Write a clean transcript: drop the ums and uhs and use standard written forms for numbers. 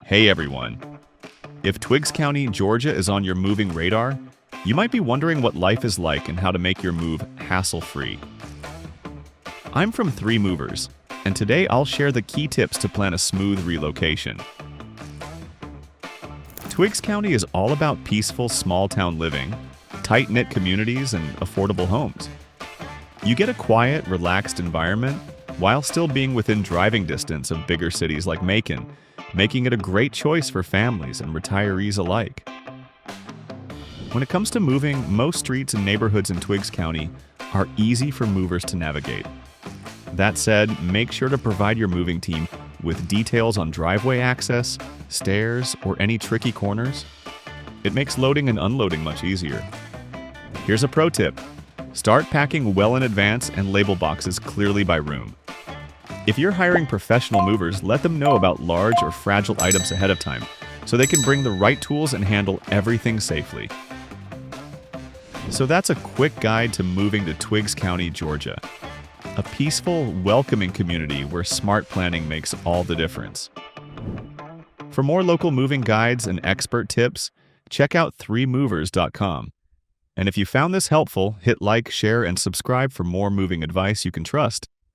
Hey everyone! If Twiggs County, Georgia is on your moving radar, you might be wondering what life is like and how to make your move hassle-free. I'm from 3 Movers, and today I'll share the key tips to plan a smooth relocation. Twiggs County is all about peaceful small-town living, tight-knit communities, and affordable homes. You get a quiet, relaxed environment while still being within driving distance of bigger cities like Macon, making it a great choice for families and retirees alike. When it comes to moving, most streets and neighborhoods in Twiggs County are easy for movers to navigate. That said, make sure to provide your moving team with details on driveway access, stairs, or any tricky corners. It makes loading and unloading much easier. Here's a pro tip. Start packing well in advance and label boxes clearly by room. If you're hiring professional movers, let them know about large or fragile items ahead of time so they can bring the right tools and handle everything safely. So that's a quick guide to moving to Twiggs County, Georgia. A peaceful, welcoming community where smart planning makes all the difference. For more local moving guides and expert tips, check out 3movers.com. And if you found this helpful, hit like, share, and subscribe for more moving advice you can trust.